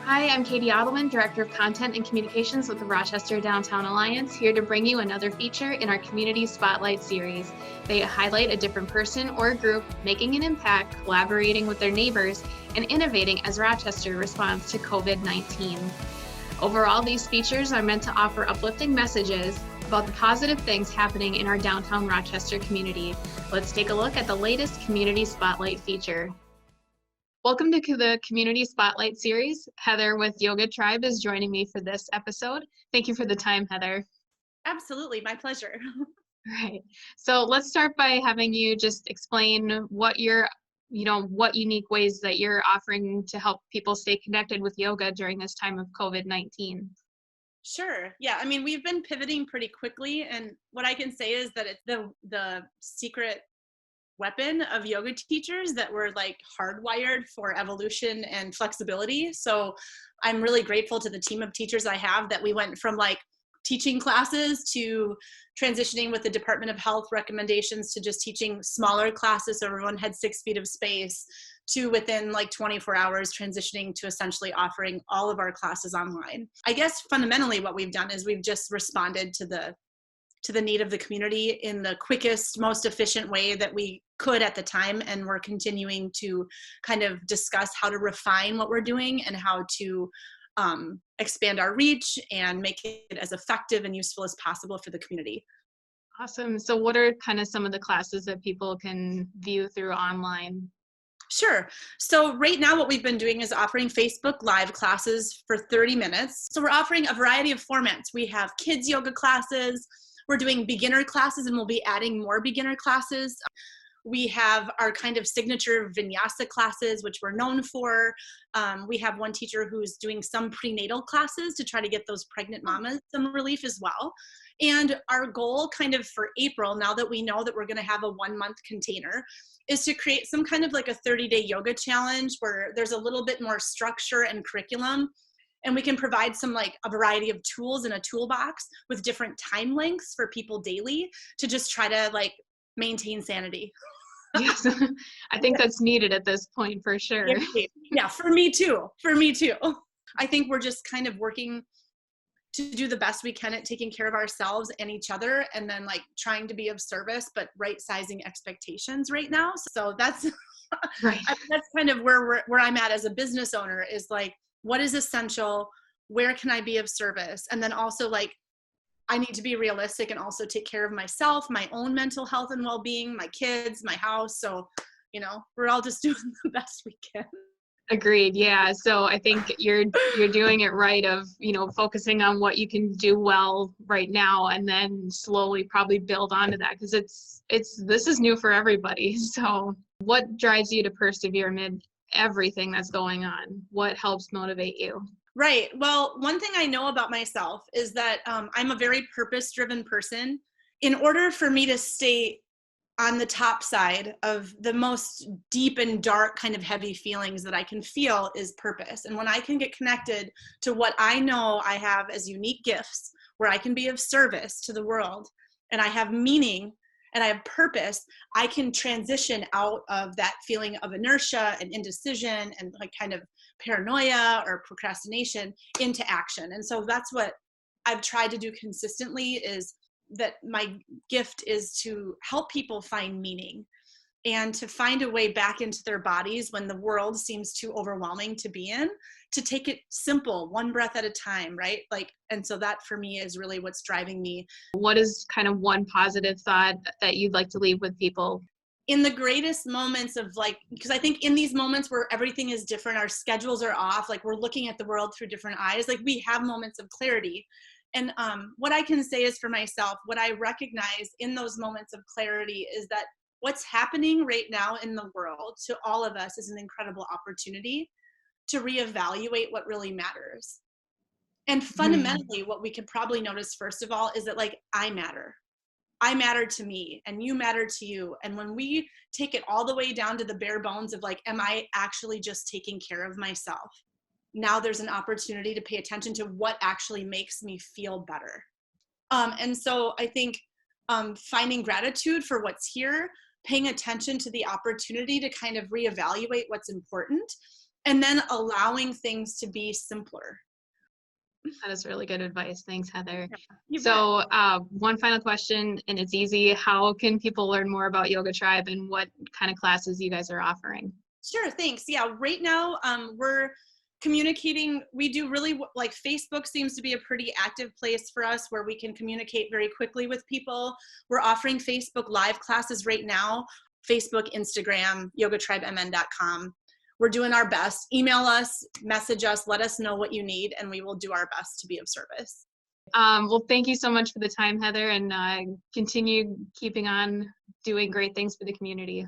Hi, I'm Katie Adelman, Director of Content and Communications with the Rochester Downtown Alliance, here to bring you another feature in our Community Spotlight series. They highlight a different person or group making an impact, collaborating with their neighbors, and innovating as Rochester responds to COVID-19. Overall, these features are meant to offer uplifting messages about the positive things happening in our downtown Rochester community. Let's take a look at the latest Community Spotlight feature. Welcome to the Community Spotlight series. Heather with Yoga Tribe is joining me for this episode. Thank you for the time, Heather. Absolutely, my pleasure. Right. So let's start by having you just explain what what unique ways that you're offering to help people stay connected with yoga during this time of COVID-19. Sure. Yeah. I mean, we've been pivoting pretty quickly, and what I can say is that it's the secret weapon of yoga teachers that were like hardwired for evolution and flexibility. So I'm really grateful to the team of teachers I have that we went from like teaching classes to transitioning with the Department of Health recommendations to just teaching smaller classes so everyone had 6 feet of space, to within like 24 hours transitioning to essentially offering all of our classes online. I guess fundamentally what we've done is we've just responded to the need of the community in the quickest, most efficient way that we could at the time. And we're continuing to kind of discuss how to refine what we're doing and how to expand our reach and make it as effective and useful as possible for the community. Awesome. So what are kind of some of the classes that people can view through online? Sure. So right now what we've been doing is offering Facebook Live classes for 30 minutes. So we're offering a variety of formats. We have kids yoga classes, we're doing beginner classes, and we'll be adding more beginner classes. We have our kind of signature vinyasa classes, which we're known for. We have one teacher who's doing some prenatal classes to try to get those pregnant mamas some relief as well. And our goal kind of for April, now that we know that we're going to have a 1-month container, is to create some kind of like a 30-day yoga challenge where there's a little bit more structure and curriculum. And we can provide some like a variety of tools in a toolbox with different time lengths for people daily to just try to like maintain sanity. Yes, I think that's needed at this point for sure. Yeah, for me too. I think we're just kind of working to do the best we can at taking care of ourselves and each other, and then like trying to be of service, but right sizing expectations right now. So that's Right. that's kind of where I'm at as a business owner, is like, what is essential? Where can I be of service? And then also like, I need to be realistic and also take care of myself, my own mental health and well-being, my kids, my house. So, we're all just doing the best we can. Agreed. Yeah. So I think you're doing it right of, focusing on what you can do well right now, and then slowly probably build onto that, because this is new for everybody. So what drives you to persevere amid everything that's going on? What helps motivate you? Right. Well, one thing I know about myself is that I'm a very purpose-driven person. In order for me to stay on the top side of the most deep and dark kind of heavy feelings that I can feel is purpose. And when I can get connected to what I know I have as unique gifts, where I can be of service to the world, and I have meaning and I have purpose, I can transition out of that feeling of inertia and indecision and like kind of paranoia or procrastination into action. And so that's what I've tried to do consistently, is that my gift is to help people find meaning and to find a way back into their bodies when the world seems too overwhelming to be in, to take it simple, one breath at a time, right? And so that for me is really what's driving me. What is kind of one positive thought that you'd like to leave with people? In the greatest moments of because I think in these moments where everything is different, our schedules are off, like we're looking at the world through different eyes, like we have moments of clarity. And what I can say is for myself, what I recognize in those moments of clarity is that what's happening right now in the world to all of us is an incredible opportunity to reevaluate what really matters. And fundamentally, what we could probably notice first of all is that like I matter. I matter to me and you matter to you. And when we take it all the way down to the bare bones of like, am I actually just taking care of myself? Now there's an opportunity to pay attention to what actually makes me feel better. And so I think finding gratitude for what's here, paying attention to the opportunity to kind of reevaluate what's important, and then allowing things to be simpler. That is really good advice. Thanks, Heather. You So one final question, and it's easy. How can people learn more about Yoga Tribe and what kind of classes you guys are offering? Sure, thanks. Yeah, right now we're communicating. We do really, like, Facebook seems to be a pretty active place for us where we can communicate very quickly with people. We're offering Facebook Live classes right now, Facebook, Instagram, yogatribemn.com. We're doing our best. Email us, message us, let us know what you need, and we will do our best to be of service. Well, thank you so much for the time, Heather, and continue keeping on doing great things for the community.